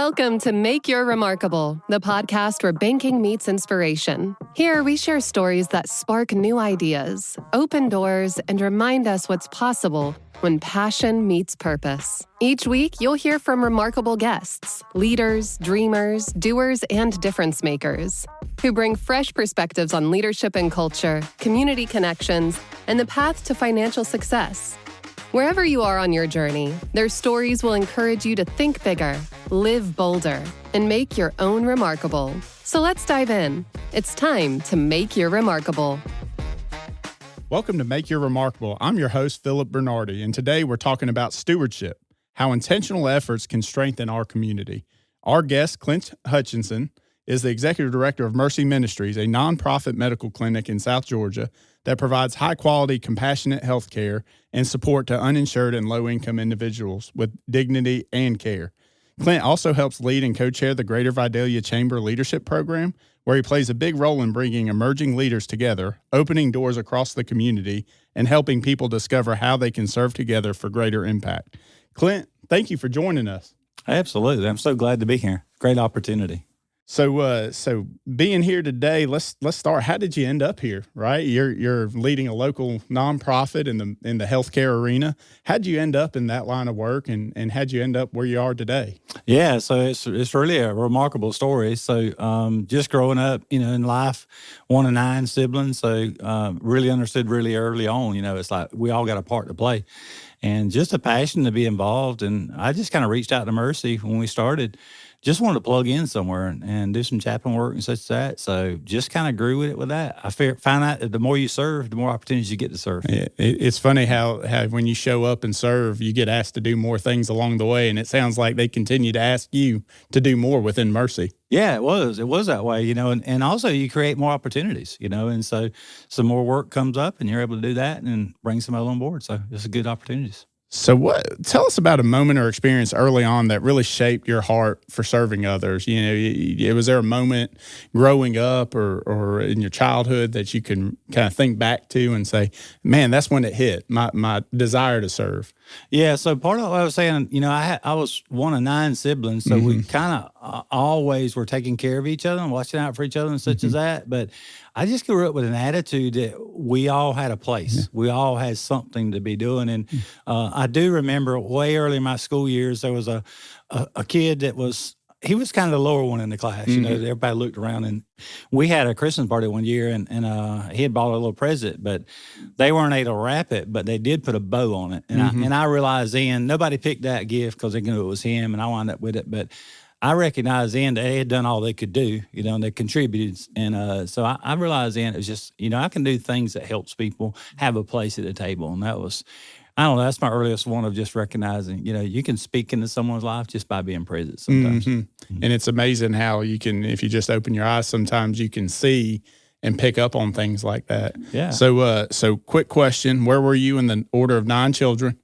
Welcome to Make Your Remarkable, the podcast where banking meets inspiration. Here, we share stories that spark new ideas, open doors, and remind us what's possible when passion meets purpose. Each week, you'll hear from remarkable guests, leaders, dreamers, doers, and difference makers who bring fresh perspectives on leadership and culture, community connections, and the path to financial success. Wherever you are on your journey, their stories will encourage you to think bigger, live bolder, and make your own remarkable. So let's dive in. It's time to make your remarkable. Welcome to Make Your Remarkable. I'm your host, Philip Bernardi, and today we're talking about stewardship, how intentional efforts can strengthen our community. Our guest, Clint Hutcheson, is the Executive Director of Mercy Ministries, a nonprofit medical clinic in South Georgia that provides high-quality, compassionate health care and support to uninsured and low-income individuals with dignity and care. Clint also helps lead and co-chair the Greater Vidalia Chamber Leadership Program, where he plays a big role in bringing emerging leaders together, opening doors across the community, and helping people discover how they can serve together for greater impact. Clint, thank you for joining us. Absolutely. I'm so glad to be here. Great opportunity. So being here today, let's start. How did you end up here? Right, you're leading a local nonprofit in the healthcare arena. How'd you end up in that line of work, and how'd you end up where you are today? Yeah, so it's really a remarkable story. So just growing up, in life, one of 9 siblings. So really understood really early on. It's like we all got a part to play, and just a passion to be involved. And I just kind of reached out to Mercy when we started. Just wanted to plug in somewhere and do some chaplain work and such as that. So just kind of grew with it with that. I find out that the more you serve, the more opportunities you get to serve. It's funny how when you show up and serve, you get asked to do more things along the way. And it sounds like they continue to ask you to do more within Mercy. Yeah, it was. It was that way, and also you create more opportunities, and so some more work comes up and you're able to do that and bring somebody on board. So it's a good opportunities. So tell us about a moment or experience early on that really shaped your heart for serving others. Was there a moment growing up or in your childhood that you can kind of think back to and say, man, that's when it hit, my desire to serve? Yeah, so part of what I was saying, I was one of 9 siblings, so we kind of always were taking care of each other and watching out for each other and such as that. But I just grew up with an attitude that we all had a place. Yeah. We all had something to be doing. And I do remember way early in my school years, there was a kid that he was kind of the lower one in the class. Everybody looked around, and we had a Christmas party one year, and he had bought a little present, but they weren't able to wrap it, but they did put a bow on it. And I realized then nobody picked that gift because they knew it was him, and I wound up with it. But I recognized then that they had done all they could do, and they contributed. And so I realized then it was just, I can do things that helps people have a place at the table. And that was, I don't know, that's my earliest one of just recognizing, you can speak into someone's life just by being present sometimes. And it's amazing how you can, if you just open your eyes, sometimes you can see and pick up on things like that. Yeah. So quick question, where were you in the order of 9 children?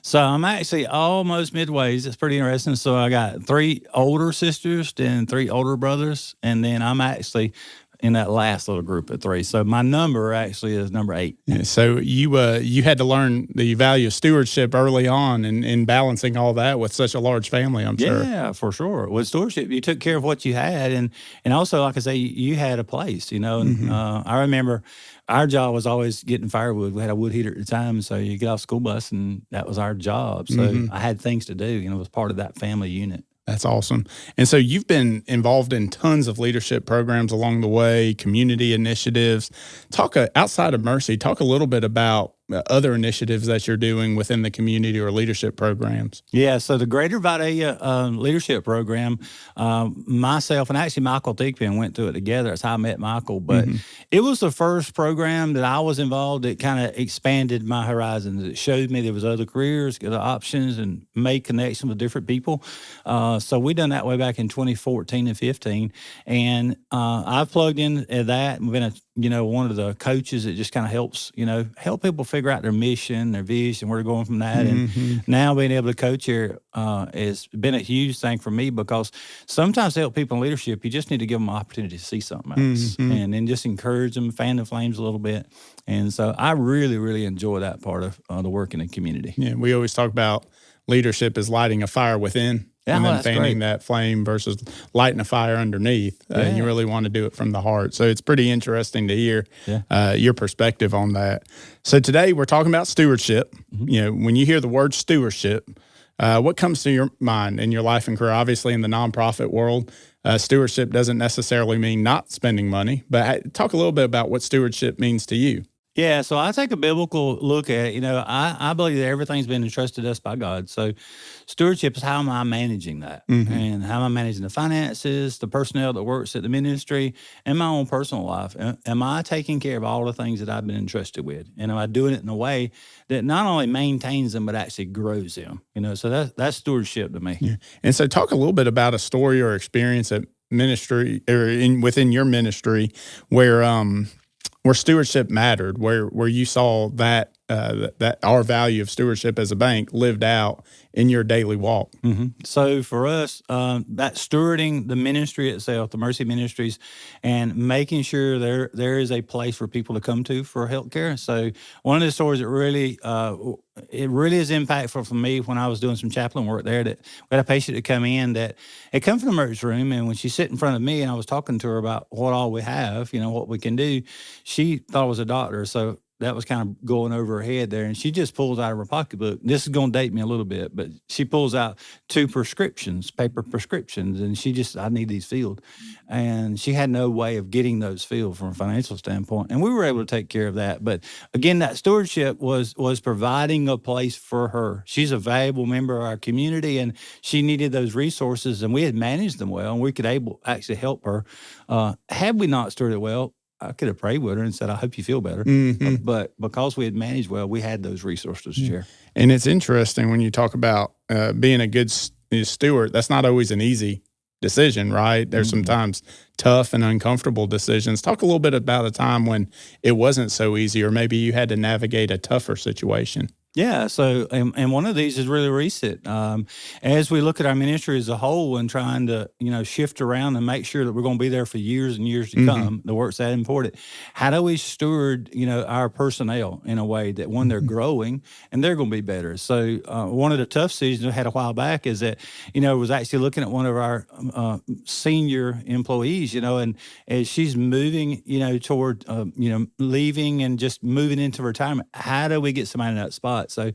So I'm actually almost midways. It's pretty interesting. So I got 3 older sisters, then 3 older brothers, and then I'm actually in that last little group of 3. So my number actually is number 8. Yeah, so you had to learn the value of stewardship early on and balancing all that with such a large family, I'm sure. Yeah, for sure. With stewardship, you took care of what you had. And also, like I say, you had a place, And I remember our job was always getting firewood. We had a wood heater at the time, so you get off school bus, and that was our job. So I had things to do, it was part of that family unit. That's awesome. And so you've been involved in tons of leadership programs along the way, community initiatives. Talk outside of Mercy, talk a little bit about other initiatives that you're doing within the community or leadership programs. Yeah, so the Greater Vidalia Leadership Program, myself and actually Michael Thigpen went through it together. That's how I met Michael. But it was the first program that I was involved that kind of expanded my horizons. It showed me there was other careers, other options, and made connections with different people. So we done that way back in 2014 and 15. And I've plugged in at that and been one of the coaches that just kind of helps, help people figure out their mission, their vision, where they're going from that. And now being able to coach here has been a huge thing for me, because sometimes to help people in leadership, you just need to give them an opportunity to see something else and then just encourage them, fan the flames a little bit. And so I really, really enjoy that part of the work in the community. Yeah, we always talk about leadership is lighting a fire within. Yeah, and well, then that's fanning great. that flame versus lighting a fire underneath. Yeah. You really want to do it from the heart. So it's pretty interesting to hear Yeah. your perspective on that. So today we're talking about stewardship. When you hear the word stewardship, what comes to your mind in your life and career? Obviously, in the nonprofit world, stewardship doesn't necessarily mean not spending money, but talk a little bit about what stewardship means to you. Yeah, so I take a biblical look at it. I believe that everything's been entrusted to us by God. So stewardship is how am I managing that? And how am I managing the finances, the personnel that works at the ministry, and my own personal life? Am I taking care of all the things that I've been entrusted with? And am I doing it in a way that not only maintains them, but actually grows them? So that's stewardship to me. Yeah. And so talk a little bit about a story or experience at ministry or within your ministry where stewardship mattered, where you saw that that our value of stewardship as a bank lived out in your daily walk. So for us, that stewarding the ministry itself, the Mercy Ministries, and making sure there is a place for people to come to for healthcare. So one of the stories that really it really is impactful for me when I was doing some chaplain work there. That we had a patient that come in that had come from the emergency room, and when she sat in front of me and I was talking to her about what all we have, what we can do, she thought I was a doctor. So that was kind of going over her head there. And she just pulls out of her pocketbook. This is going to date me a little bit, but she pulls out 2 prescriptions, paper prescriptions, and I need these filled. And she had no way of getting those filled from a financial standpoint. And we were able to take care of that. But again, that stewardship was providing a place for her. She's a valuable member of our community, and she needed those resources, and we had managed them well, and we could actually help her. Had we not stewarded well, I could have prayed with her and said, I hope you feel better. But because we had managed well, we had those resources to share. And it's interesting when you talk about being a good steward, that's not always an easy decision, right? There's sometimes tough and uncomfortable decisions. Talk a little bit about a time when it wasn't so easy, or maybe you had to navigate a tougher situation. Yeah. So, and one of these is really recent. As we look at our ministry as a whole and trying to, shift around and make sure that we're going to be there for years and years to come, the work's that important. How do we steward, our personnel in a way that when they're growing and they're going to be better? So, one of the tough decisions we had a while back is that, was actually looking at one of our senior employees, and as she's moving, toward, leaving and just moving into retirement, how do we get somebody in that spot? So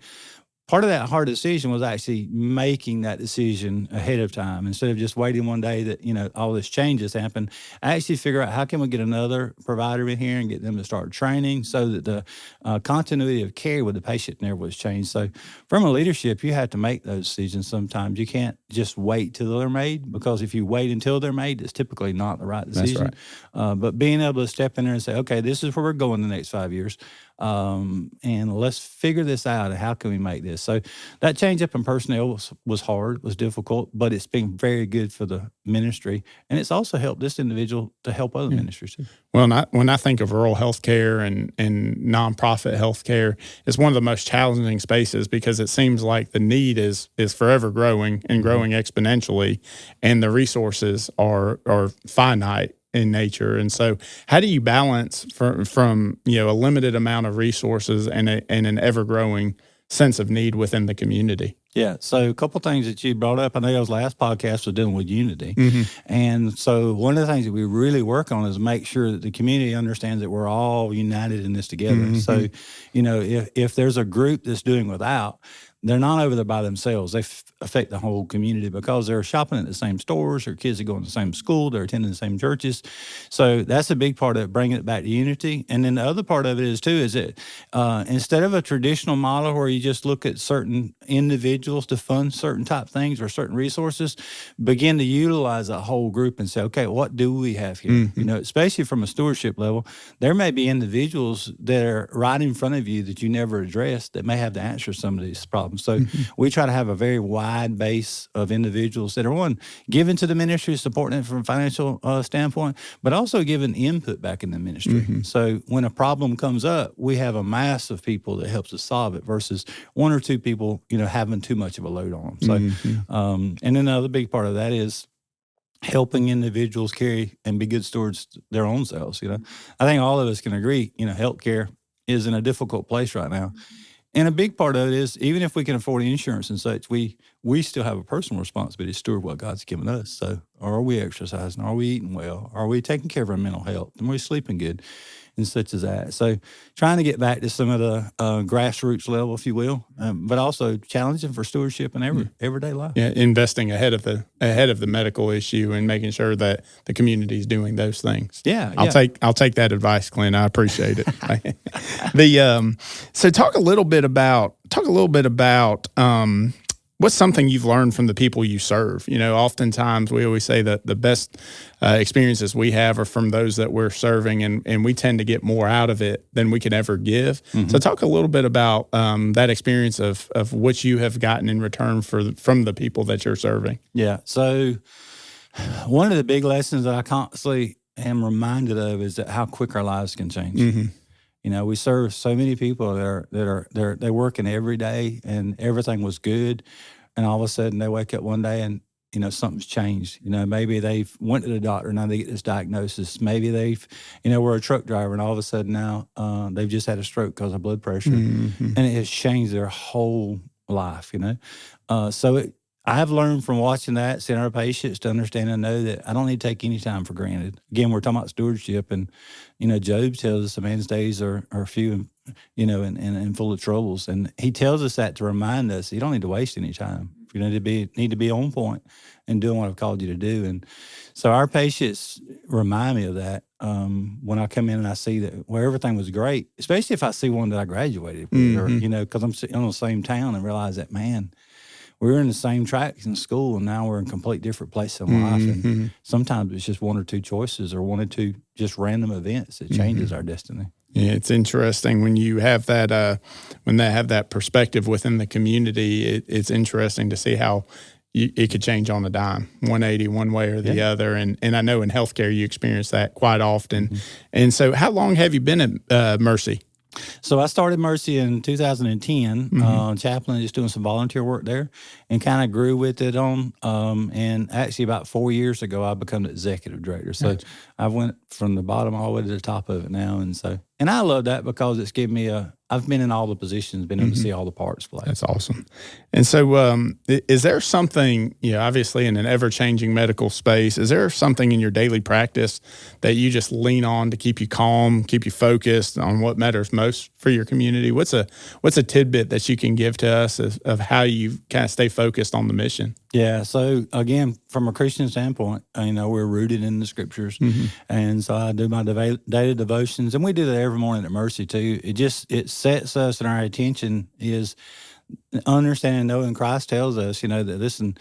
part of that hard decision was actually making that decision ahead of time instead of just waiting one day that, all this changes happen. I actually figure out how can we get another provider in here and get them to start training so that the continuity of care with the patient never was changed. So from a leadership, you have to make those decisions sometimes. You can't just wait till they're made, because if you wait until they're made, it's typically not the right decision. That's right. But being able to step in there and say, okay, this is where we're going the next 5 years. And let's figure this out. How can we make this? So that change up in personnel was hard, was difficult, but it's been very good for the ministry. And it's also helped this individual to help other ministries too. Well, when I think of rural healthcare and nonprofit healthcare, it's one of the most challenging spaces because it seems like the need is forever growing and growing exponentially, and the resources are finite in nature. And so how do you balance from a limited amount of resources and an ever-growing sense of need within the community? Yeah. So a couple of things that you brought up. I know those last podcast was dealing with unity. And so one of the things that we really work on is make sure that the community understands that we're all united in this together. So, if there's a group that's doing without, they're not over there by themselves. They affect the whole community because they're shopping at the same stores, their kids are going to the same school, they're attending the same churches. So that's a big part of it, bringing it back to unity. And then the other part of it is that instead of a traditional model where you just look at certain individuals to fund certain type things or certain resources, begin to utilize a whole group and say, okay, what do we have here? Especially from a stewardship level, there may be individuals that are right in front of you that you never addressed that may have the answer to some of these problems. So we try to have a very wide base of individuals that are given to the ministry, supporting it from a financial standpoint, but also giving input back in the ministry. So when a problem comes up, we have a mass of people that helps us solve it versus 1 or 2 people, having too much of a load on them. So, and then another big part of that is helping individuals carry and be good stewards their own selves. I think all of us can agree, healthcare is in a difficult place right now. And a big part of it is, even if we can afford insurance and such, we still have a personal responsibility to steward what God's given us. So are we exercising? Are we eating well? Are we taking care of our mental health? Are we sleeping good? And such as that. So trying to get back to some of the grassroots level, if you will, but also challenging for stewardship in everyday life. Yeah, investing ahead of the medical issue and making sure that the community is doing those things. Yeah, I'll take that advice, Clint. I appreciate it. So talk a little bit about what's something you've learned from the people you serve. Oftentimes we always say that the best experiences we have are from those that we're serving, and we tend to get more out of it than we can ever give. Mm-hmm. So talk a little bit about that experience of what you have gotten in return from the people that you're serving. Yeah. So one of the big lessons that I constantly am reminded of is that how quick our lives can change. Mm-hmm. We serve so many people they're working every day and everything was good, and all of a sudden they wake up one day and something's changed. Maybe they've went to the doctor, now they get this diagnosis. Maybe they've we're a truck driver and all of a sudden now they've just had a stroke because of blood pressure, mm-hmm. and it has changed their whole life. I've learned from watching that, seeing our patients, to understand and know that I don't need to take any time for granted. Again, we're talking about stewardship, and Job tells us a man's days are few, and full of troubles, and he tells us that to remind us you don't need to waste any time. You need to be on point and doing what I've called you to do. And so our patients remind me of that when I come in and I see that everything was great, especially if I see one that I graduated with, mm-hmm. or because I'm sitting in the same town and realize that, man, we were in the same tracks in school, and now we're in complete different places in life. Mm-hmm. And sometimes it's just one or two choices or one or two just random events that changes our destiny. Yeah, it's interesting when you have that when they have that perspective within the community. It's interesting to see how it could change on a dime, 180 one way or the other. And I know in healthcare you experience that quite often. Mm-hmm. And so, how long have you been at Mercy? So I started Mercy in 2010, mm-hmm. Chaplain, just doing some volunteer work there, and kind of grew with it on. And actually about 4 years ago, I became the executive director. So gotcha. I went from the bottom all the way to the top of it now. And I love that because it's given me I've been in all the positions, been able mm-hmm. to see all the parts play. That's awesome. And so is there something, obviously in an ever-changing medical space, is there something in your daily practice that you just lean on to keep you calm, keep you focused on what matters most for your community? What's a tidbit that you can give to us of how you kind of stay focused on the mission? Yeah. So again, from a Christian standpoint, we're rooted in the scriptures. Mm-hmm. And so I do my daily devotions, and we do that every morning at Mercy too. It sets us, and our attention is understanding and knowing Christ tells us, that listen,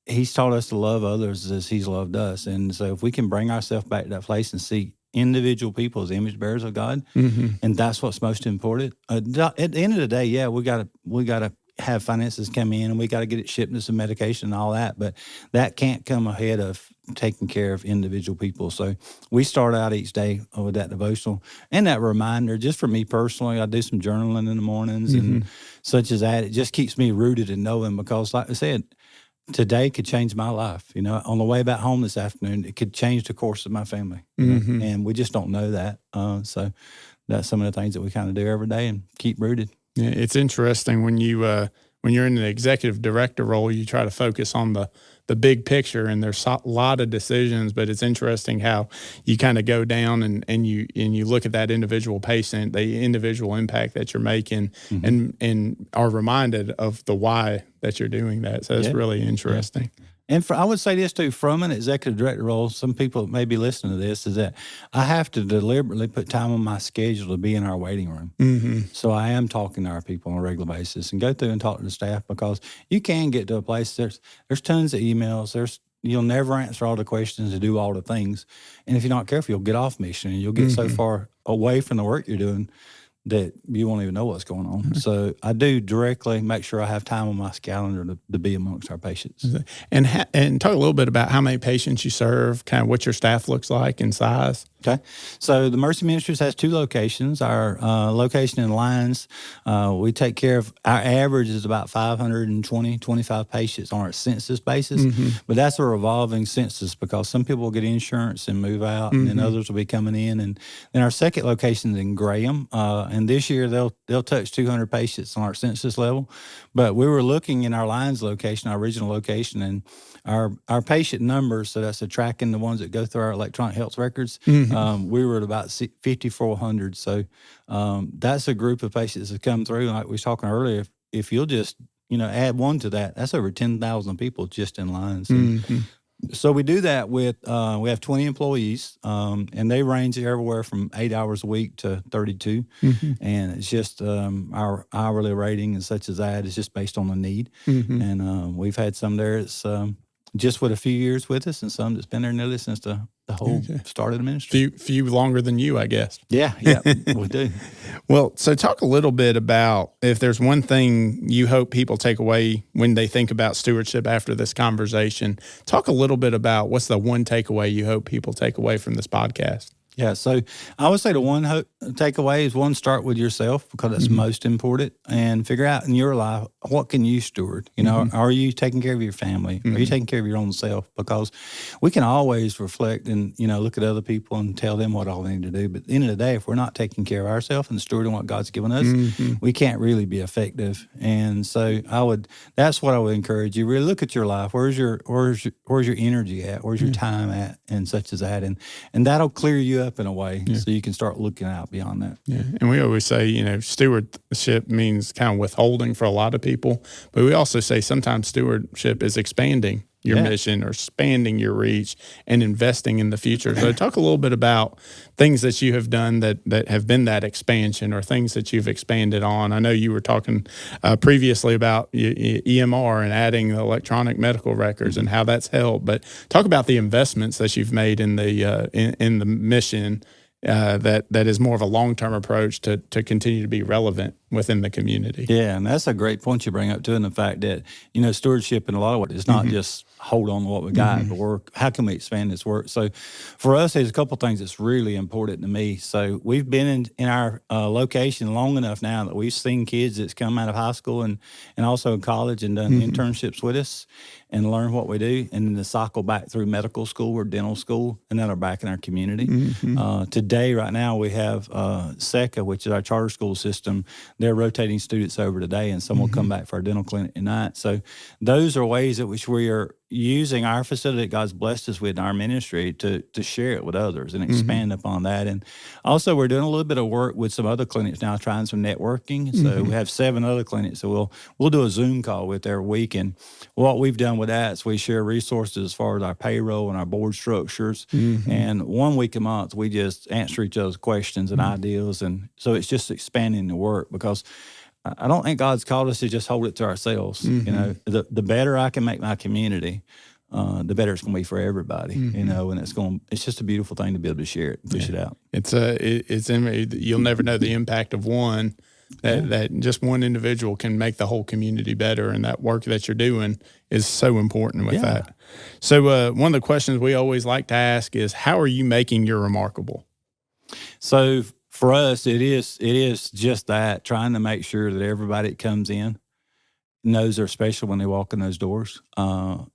he's taught us to love others as he's loved us. And so if we can bring ourselves back to that place and see individual people as image bearers of God, mm-hmm. and that's what's most important. At the end of the day, we gotta have finances come in, and we got to get it shipped to some medication and all that, but that can't come ahead of taking care of individual people. So we start out each day with that devotional and that reminder. Just for me personally, I do some journaling in the mornings, mm-hmm. and such as that. It just keeps me rooted in knowing, because like I said, today could change my life. On the way back home this afternoon, it could change the course of my family, mm-hmm. and we just don't know that. So that's some of the things that we kind of do every day and keep rooted. Yeah, it's interesting when you're in the executive director role, you try to focus on the big picture, and there's a lot of decisions, but it's interesting how you kind of go down and you look at that individual patient, the individual impact that you're making, mm-hmm. and are reminded of the why that you're doing that. So it's really interesting. Yeah. And I would say this too, from an executive director role, some people may be listening to this, is that I have to deliberately put time on my schedule to be in our waiting room. Mm-hmm. So I am talking to our people on a regular basis and go through and talk to the staff, because you can get to a place, there's tons of emails, you'll never answer all the questions and do all the things. And if you're not careful, you'll get off mission, and you'll get mm-hmm. so far away from the work you're doing that you won't even know what's going on. Mm-hmm. So I do directly make sure I have time on my calendar to be amongst our patients. And talk a little bit about how many patients you serve, kind of what your staff looks like in size. Okay. So the Mercy Ministries has 2 locations. Our location in Lyons, we take care of, our average is about 25 patients on our census basis, but that's a revolving census because some people will get insurance and move out, and then others will be coming in. And then our second location is in Graham, and this year they'll touch 200 patients on our census level. But we were looking in our Lyons location, our original location, and our patient numbers, so that's the tracking the ones that go through our electronic health records, we were at about 5,400. So that's a group of patients that come through. And like we was talking earlier, if you'll just, add one to that, that's over 10,000 people just in lines. So we do that with, we have 20 employees, and they range everywhere from 8 hours a week to 32. And it's just our hourly rating and such as that is just based on the need. And we've had some there that's just with a few years with us, and some that's been there nearly since the whole start of the ministry. Few longer than you, I guess. Yeah, we do. Well, so talk a little bit about if there's one thing you hope people take away when they think about stewardship after this conversation. Talk a little bit about what's the one takeaway you hope people take away from this podcast. Yeah, so I would say the one takeaway is, one, start with yourself because that's most important, and figure out in your life, what can you steward? Are you taking care of your family? Are you taking care of your own self? Because we can always reflect and, look at other people and tell them what all they need to do. But at the end of the day, if we're not taking care of ourselves and stewarding what God's given us, we can't really be effective. And so that's what I would encourage you. Really look at your life. Where's your energy at? Where's your time at? And such as that. And that'll clear you up in a way, so you can start looking out beyond that. Yeah, and we always say, stewardship means kind of withholding for a lot of people, but we also say sometimes stewardship is expanding your mission or expanding your reach and investing in the future. So talk a little bit about things that you have done that have been that expansion, or things that you've expanded on. I know you were talking previously about EMR and adding the electronic medical records and how that's helped, but talk about the investments that you've made in the mission that is more of a long-term approach to continue to be relevant within the community. Yeah, and that's a great point you bring up too, and the fact that, stewardship in a lot of ways is not just hold on to what we got, but how can we expand this work? So for us, there's a couple things that's really important to me. So we've been in our location long enough now that we've seen kids that's come out of high school and also in college and done internships with us and learn what we do, and then to cycle back through medical school or dental school, and then are back in our community. Today, right now, we have SECA, which is our charter school system. They're rotating students over today, and some will come back for our dental clinic at night. So those are ways in which we are using our facility that God's blessed us with in our ministry to share it with others and expand upon that. And also, we're doing a little bit of work with some other clinics now, trying some networking. So we have 7 other clinics that we'll do a Zoom call with every week. And what we've done with that is we share resources as far as our payroll and our board structures. And 1 week a month, we just answer each other's questions and ideas. And so it's just expanding the work, because I don't think God's called us to just hold it to ourselves. The better I can make my community, the better it's going to be for everybody. And it's just a beautiful thing to be able to share it, and push it out. You'll never know the impact of one. That just one individual can make the whole community better, and that work that you're doing is so important with that. So one of the questions we always like to ask is, how are you making your remarkable? So for us, it is just that, trying to make sure that everybody that comes in knows they're special when they walk in those doors.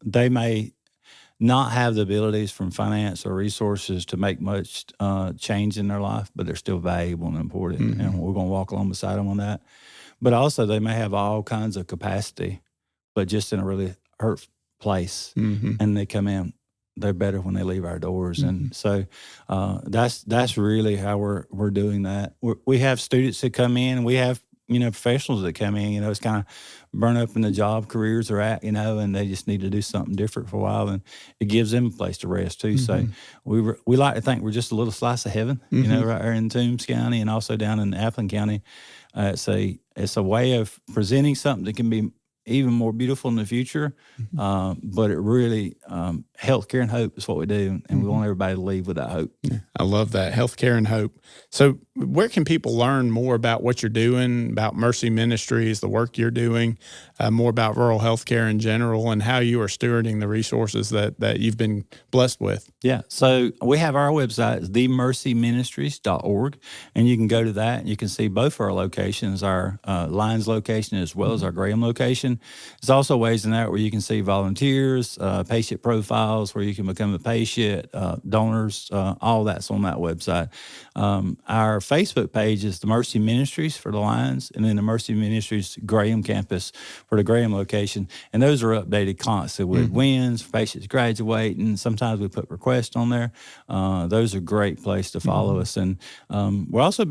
They may not have the abilities from finance or resources to make much change in their life, but they're still valuable and important, and we're going to walk along beside them on that. But also, they may have all kinds of capacity, but just in a really hurt place, and they come in, they're better when they leave our doors. And so that's really how we're doing that. We have students that come in, and we have professionals that come in, it's kind of burn up in the job careers they're at, and they just need to do something different for a while, and it gives them a place to rest too. So we like to think we're just a little slice of heaven, right here in Toombs County and also down in Appleton County. It's a way of presenting something that can be even more beautiful in the future, but it really healthcare and hope is what we do, and we want everybody to leave with that hope. I love that, healthcare and hope. So where can people learn more about what you're doing, about Mercy Ministries, the work you're doing, more about rural healthcare in general, and how you are stewarding the resources that you've been blessed with? Yeah, so we have our website, it's themercyministries.org, and you can go to that, and you can see both our locations, our Lyons location as well as our Graham location. There's also ways in that where you can see volunteers, patient profiles, where you can become a patient, donors, all that's on that website. Our Facebook page is the Mercy Ministries for the Lyons, and then the Mercy Ministries Graham campus for the Graham location. And those are updated constantly with wins, patients graduating. Sometimes we put requests on there. Those are a great place to follow us. And we're also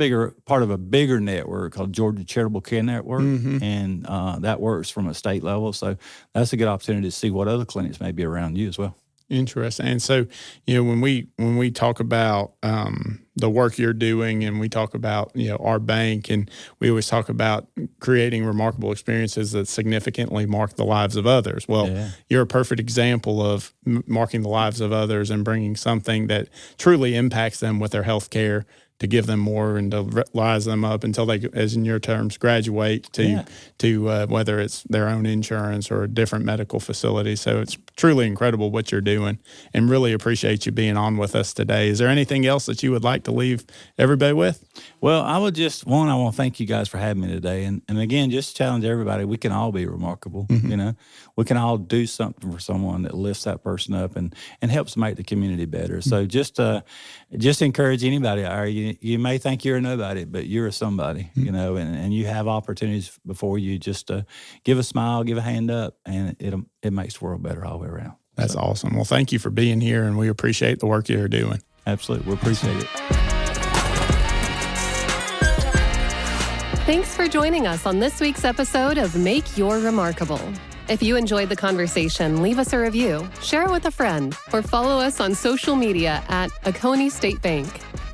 part of a bigger network called Georgia Charitable Care Network, and that works from a state level. So that's a good opportunity to see what other clinics may be around you as well. Interesting. And so, when we talk about the work you're doing, and we talk about our bank, and we always talk about creating remarkable experiences that significantly mark the lives of others. Well, you're a perfect example of marking the lives of others and bringing something that truly impacts them with their health care, to give them more and to rise them up until they, as in your terms, graduate to whether it's their own insurance or a different medical facility. So it's truly incredible what you're doing, and really appreciate you being on with us today. Is there anything else that you would like to leave everybody with? Well, I want to thank you guys for having me today. And again, just challenge everybody. We can all be remarkable. We can all do something for someone that lifts that person up and helps make the community better. So just encourage anybody out there. You may think you're a nobody, but you're a somebody, and you have opportunities before you. Just give a smile, give a hand up, and it makes the world better all the way around. That's awesome. Well, thank you for being here, and we appreciate the work you're doing. Absolutely. We appreciate it. Thanks for joining us on this week's episode of Make Your Remarkable. If you enjoyed the conversation, leave us a review, share it with a friend, or follow us on social media at Oconee State Bank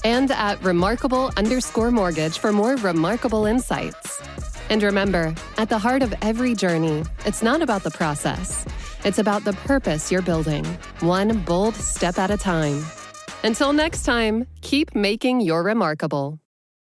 and at remarkable_mortgage for more remarkable insights. And remember, at the heart of every journey, it's not about the process. It's about the purpose you're building, one bold step at a time. Until next time, keep making your remarkable.